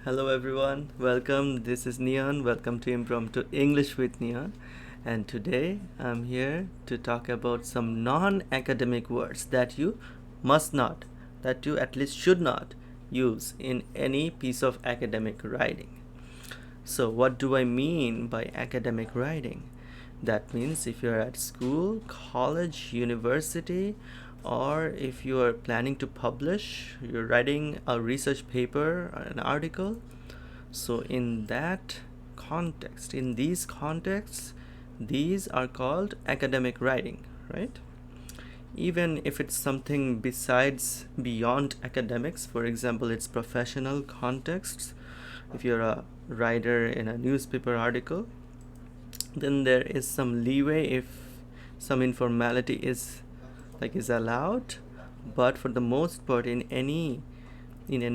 Hello everyone, welcome. This is Neon. Welcome to Impromptu English with Neon. And today I'm here to talk about some non academic words that you must not, that you at least should not use in any piece of academic writing. So, what do I mean by academic writing? That means if you're at school, college, university, or if you are planning to publish, you're writing a research paper or an article. So, in that context, in these contexts, these are called academic writing, right? Even if it's something besides beyond academics, for example, it's professional contexts. If you're a writer in a newspaper article, then there is some leeway if some informality is allowed, but for the most part in any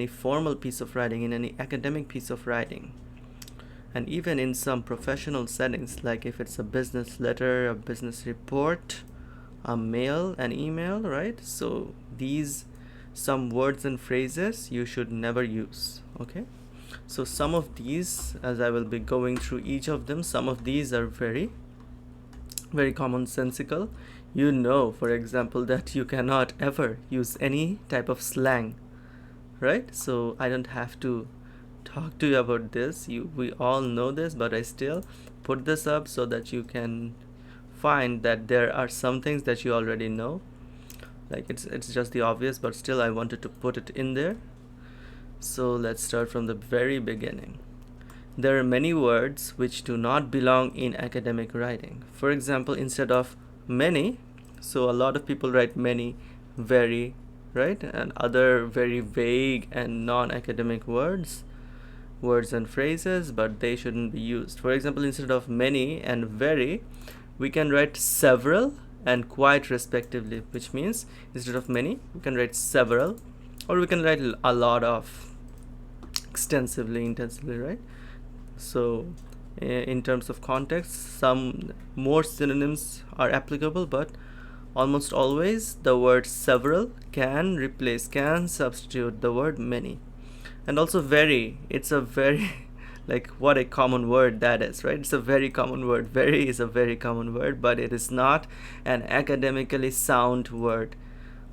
formal piece of writing, in any academic piece of writing, and even in some professional settings, like if it's a business letter, a business report, a mail, an email, right? So these some words and phrases you should never use. Okay, so some of these, as I will be going through each of them, some of these are very commonsensical. For example, that you cannot ever use any type of slang, right? So I don't have to talk to you about this. We all know this, but I still put this up so that you can find that there are some things that you already know. Like it's just the obvious, but still I wanted to put it in there. So let's start from the very beginning. There are many words which do not belong in academic writing. For example, instead of many, so a lot of people write many, very, right? And other very vague and non-academic words and phrases, but they shouldn't be used. For example, instead of many and very, we can write several and quite respectively, which means instead of many, we can write several, or we can write a lot of, extensively, intensively, right? So in terms of context, some more synonyms are applicable, but almost always the word several can substitute the word many. And also very, it's a very like what a common word that is, right? It's a very common word. Very is a very common word, but it is not an academically sound word.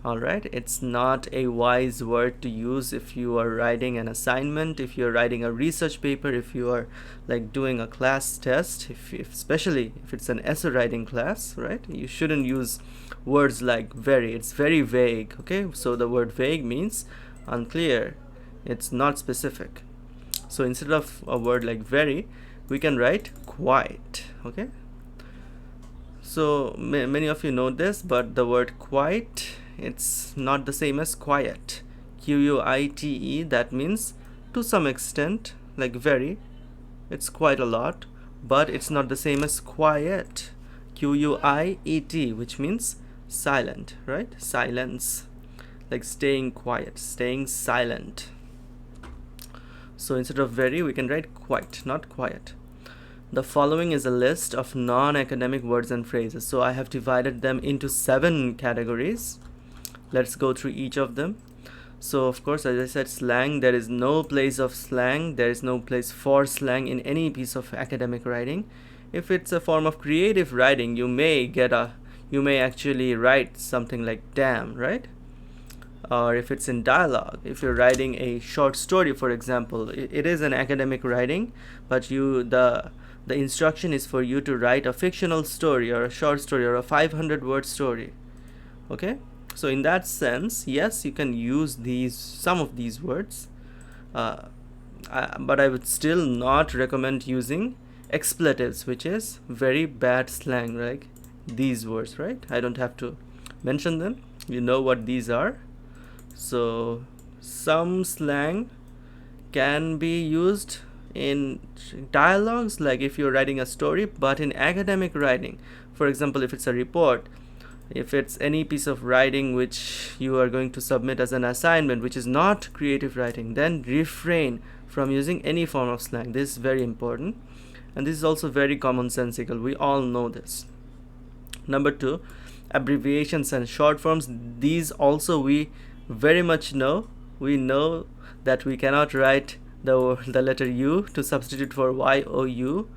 All right, it's not a wise word to use if you are writing an assignment, if you're writing a research paper, if you are like doing a class test, if especially if it's an essay writing class, right? You shouldn't use words like very. It's very vague. Okay, so the word vague means unclear, it's not specific. So instead of a word like very, we can write quite. Okay, so many of you know this, but the word quite, it's not the same as quiet. Quite, that means to some extent, like very, it's quite a lot, but it's not the same as quiet. Quiet, which means silent, right? Silence, like staying quiet, staying silent. So instead of very, we can write quite, not quiet. The following is a list of non-academic words and phrases. So I have divided them into 7 categories. Let's go through each of them. So of course, as I said, slang, there is no place of slang. There is no place for slang in any piece of academic writing. If it's a form of creative writing, you may actually write something like damn, right? Or if it's in dialogue, if you're writing a short story, for example, it is an academic writing, but the instruction is for you to write a fictional story or a short story or a 500-word story. Okay, so in that sense, yes, you can use some of these words, but I would still not recommend using expletives, which is very bad slang, like these words, right? I don't have to mention them. You know what these are. So some slang can be used in dialogues, like if you're writing a story, but in academic writing, for example, if it's a report, if it's any piece of writing which you are going to submit as an assignment, which is not creative writing, then refrain from using any form of slang. This is very important, and this is also very commonsensical. We all know this. Number 2, abbreviations and short forms. These also we very much know. We know that we cannot write the letter U to substitute for YOU,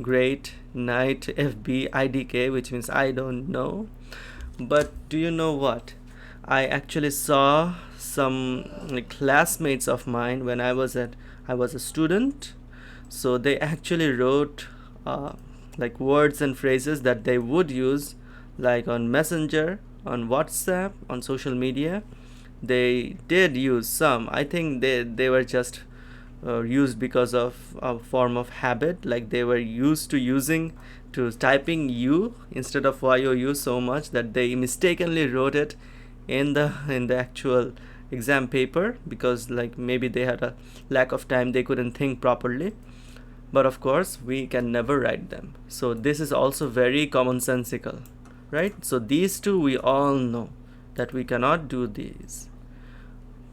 great, night, FBIDK, which means I don't know. But do you know what? I actually saw some classmates of mine when I was a student. So they actually wrote like words and phrases that they would use, like on Messenger, on WhatsApp, on social media. They did use some. I think they were just used because of a form of habit, like they were used to using to typing U instead of YOU so much that they mistakenly wrote it in the actual exam paper, because like maybe they had a lack of time, they couldn't think properly. But of course we can never write them, so this is also very commonsensical, right? So these two we all know that we cannot do these.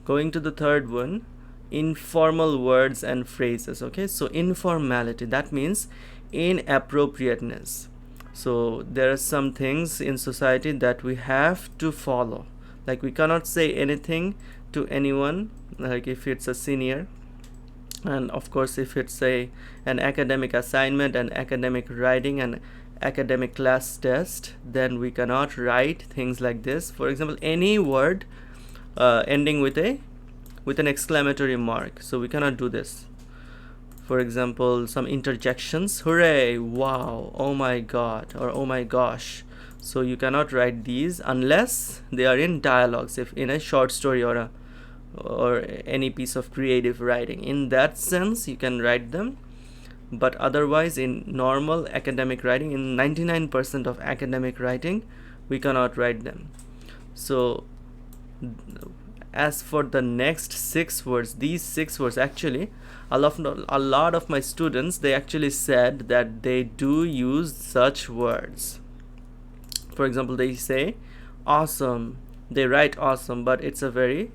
Going to the third one, informal words and phrases. Okay, so informality, that means inappropriateness. So there are some things in society that we have to follow, like we cannot say anything to anyone, like if it's a senior, and of course if it's an academic assignment, an academic writing, an academic class test, then we cannot write things like this. For example, any word ending with an exclamatory mark, so we cannot do this. For example, some interjections, hooray, wow, oh my god, or oh my gosh. So you cannot write these unless they are in dialogues, if in a short story or any piece of creative writing. In that sense you can write them, but otherwise in normal academic writing, in 99% of academic writing, we cannot write them. So as for the next 6 words, these 6 words, actually a lot of my students, they actually said that they do use such words. For example, they say awesome, they write awesome, but it's a very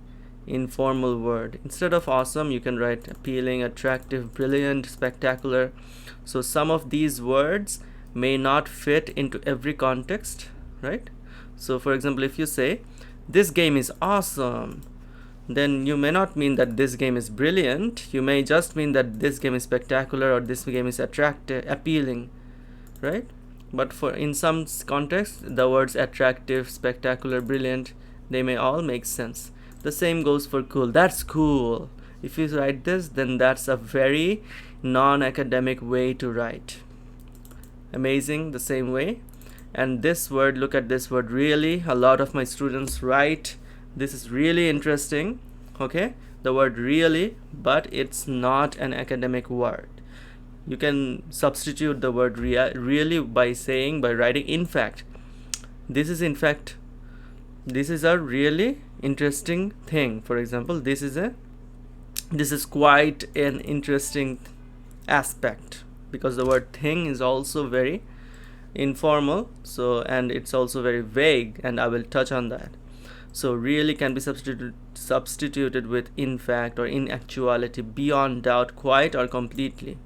informal word. Instead of awesome, you can write appealing, attractive, brilliant, spectacular. So some of these words may not fit into every context, right? So for example, if you say this game is awesome, then you may not mean that this game is brilliant. You may just mean that this game is spectacular, or this game is attractive, appealing, right? But for in some contexts, the words attractive, spectacular, brilliant, they may all make sense. The same goes for cool. That's cool. If you write this, then that's a very non-academic way to write. Amazing, the same way. And this word, look at this word, really. A lot of my students write, this is really interesting. Okay, the word really, but it's not an academic word. You can substitute the word really by writing in fact. This is a really interesting thing. For example, this is quite an interesting aspect, because the word thing is also very informal, so, and it's also very vague, and I will touch on that. So really can be substituted with in fact or in actuality, beyond doubt, quite, or completely.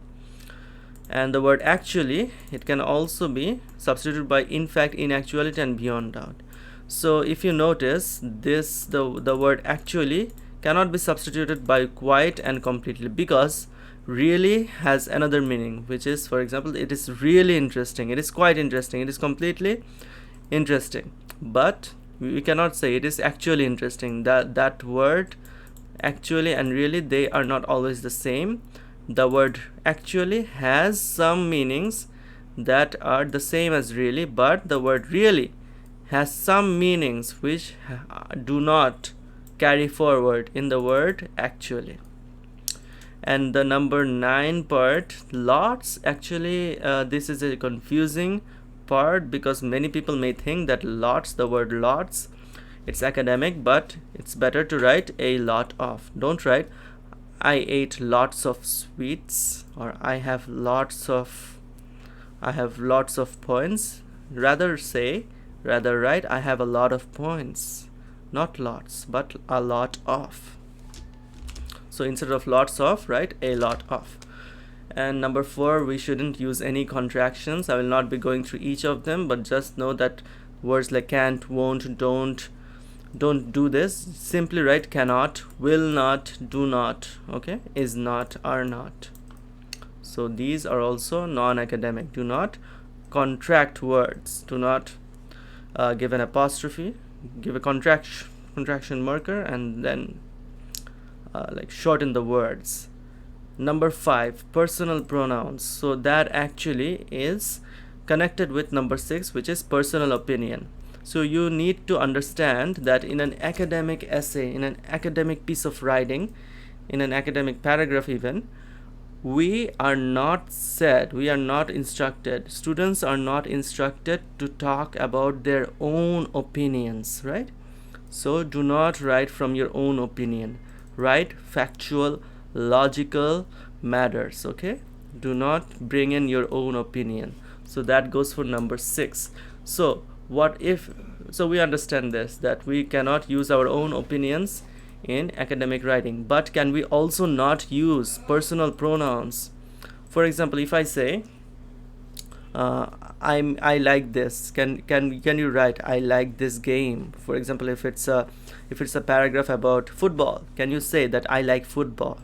And the word actually, it can also be substituted by in fact, in actuality, and beyond doubt. So if you notice this, the word actually cannot be substituted by quite and completely, because really has another meaning, which is, for example, it is really interesting, it is quite interesting, it is completely interesting. But we cannot say it is actually interesting. That word actually and really, they are not always the same. The word actually has some meanings that are the same as really, but the word really has some meanings which do not carry forward in the word actually. And the number 9 part, lots, actually this is a confusing part, because many people may think that lots, the word lots, it's academic, but it's better to write a lot of. Don't write I ate lots of sweets, or I have lots of points. Rather write I have a lot of points. Not lots, but a lot of. So instead of lots of, write a lot of. And number 4, we shouldn't use any contractions. I will not be going through each of them, but just know that words like can't, won't, don't, Don't do this. Simply write cannot, will not, do not, okay, is not, are not. So these are also non-academic. Do not contract words. Do not give an apostrophe, give a contraction marker, and then like shorten the words. Number 5, personal pronouns. So that actually is connected with number 6, which is personal opinion. So you need to understand that in an academic essay, in an academic piece of writing, in an academic paragraph even, we are not instructed, students are not instructed to talk about their own opinions, right? So do not write from your own opinion. Write factual, logical matters, okay? Do not bring in your own opinion. So that goes for number 6. So what if, so we understand this, that we cannot use our own opinions in academic writing, but can we also not use personal pronouns? For example, if I say I like this, can you write I like this game? For example, if it's a paragraph about football, can you say that I like football?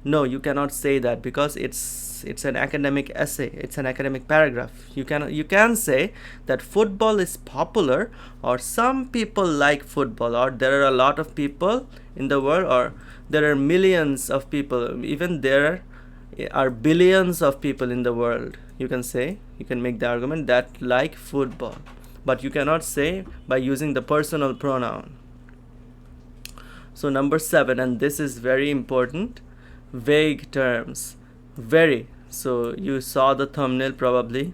No, you cannot say that, because it's an academic essay, it's an academic paragraph. You can say that football is popular, or some people like football, or there are a lot of people in the world, or there are millions of people, even there are billions of people in the world. You can make the argument that like football, but you cannot say by using the personal pronoun. So number 7, and this is very important, vague terms. Very. So you saw the thumbnail probably.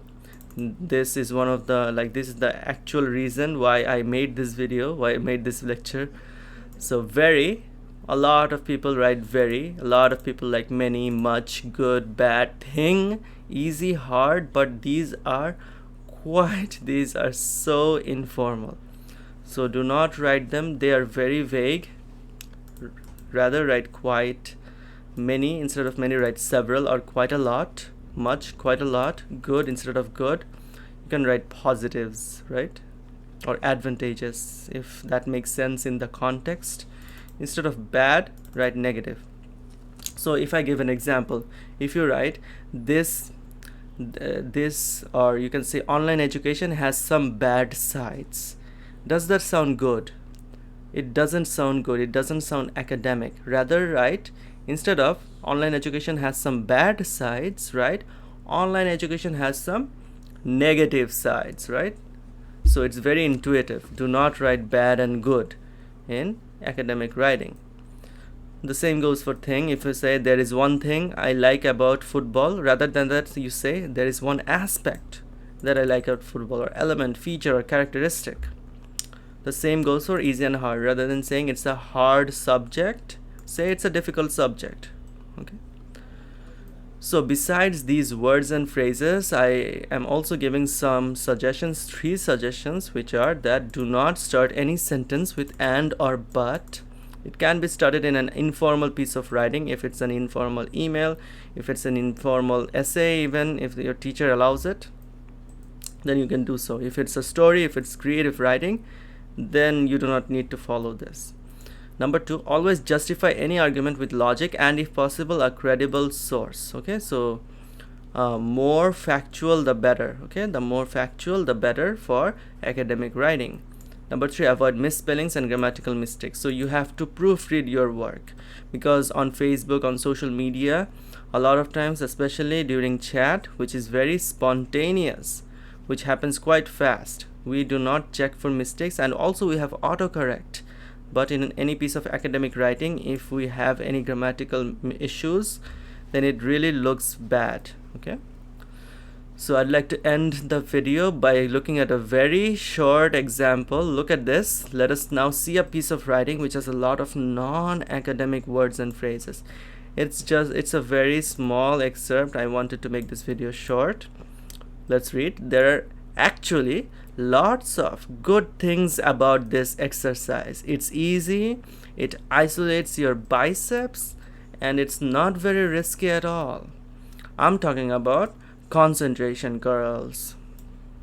This is one of the, like, this is the actual reason why I made this video, why I made this lecture. So very, a lot of people write very, a lot of people like many, much, good, bad, thing, easy, hard, but these are so informal. So do not write them, they are very vague. Rather write quite, many instead of many, write several or quite a lot, much, quite a lot, good instead of good. You can write positives, right, or advantageous, if that makes sense in the context. Instead of bad, write negative. So if I give an example, if you write this, or you can say online education has some bad sides, does that sound good? It doesn't sound good, it doesn't sound academic. Rather write, instead of online education has some bad sides, right, online education has some negative sides, right? So it's very intuitive. Do not write bad and good in academic writing. The same goes for thing. If you say there is one thing I like about football, rather than that you say there is one aspect that I like about football, or element, feature, or characteristic. The same goes for easy and hard. Rather than saying it's a hard subject, say it's a difficult subject. Okay. So besides these words and phrases, I am also giving some suggestions, 3 suggestions, which are that do not start any sentence with and or but. It can be started in an informal piece of writing, if it's an informal email, if it's an informal essay, even if your teacher allows it, then you can do so. If it's a story, if it's creative writing, then you do not need to follow this. Number 2, always justify any argument with logic and, if possible, a credible source. Okay, so more factual the better. Okay, the more factual the better for academic writing. Number 3, avoid misspellings and grammatical mistakes. So you have to proofread your work, because on Facebook, on social media, a lot of times, especially during chat, which is very spontaneous, which happens quite fast, we do not check for mistakes, and also we have autocorrect. But in any piece of academic writing, if we have any grammatical issues, then it really looks bad. Okay, so I'd like to end the video by looking at a very short example. Look at this. Let us now see a piece of writing which has a lot of non-academic words and phrases. It's a very small excerpt. I wanted to make this video short. Let's read. There are actually lots of good things about this exercise. It's easy, it isolates your biceps, and it's not very risky at all. I'm talking about concentration, girls.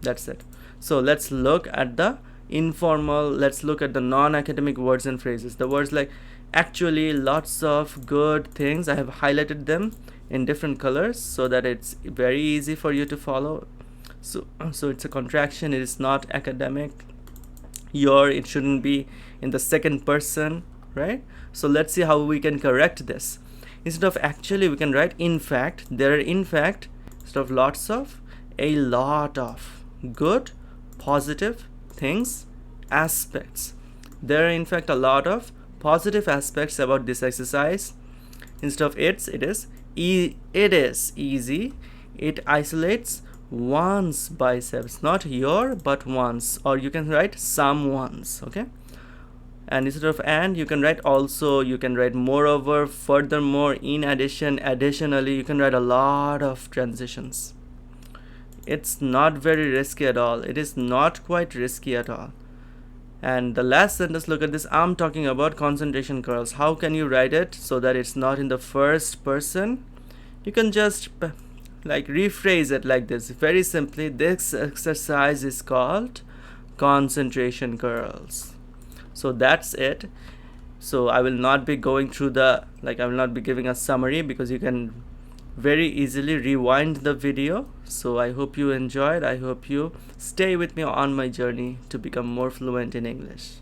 That's it. So let's look at the informal. Let's look at the non-academic words and phrases. The words like actually, lots of, good, things. I have highlighted them in different colors so that it's very easy for you to follow. So it's a contraction. It is not academic. Your, it shouldn't be in the second person, right? So let's see how we can correct this. Instead of actually, we can write in fact. There are in fact, instead of lots of, a lot of good, positive things, aspects. There are in fact a lot of positive aspects about this exercise. Instead of it is it is easy. It isolates one's biceps, not your but one's, or you can write someone's. Okay, and instead of and, you can write also, you can write moreover, furthermore, in addition, additionally. You can write a lot of transitions. It's not very risky at all. It is not quite risky at all. And the last sentence, look at this. I'm talking about concentration curls. How can you write it so that it's not in the first person? You can just like rephrase it like this. Very simply, this exercise is called concentration curls. So that's it. So I will not be going through I will not be giving a summary because you can very easily rewind the video. So I hope you enjoyed. I hope you stay with me on my journey to become more fluent in English.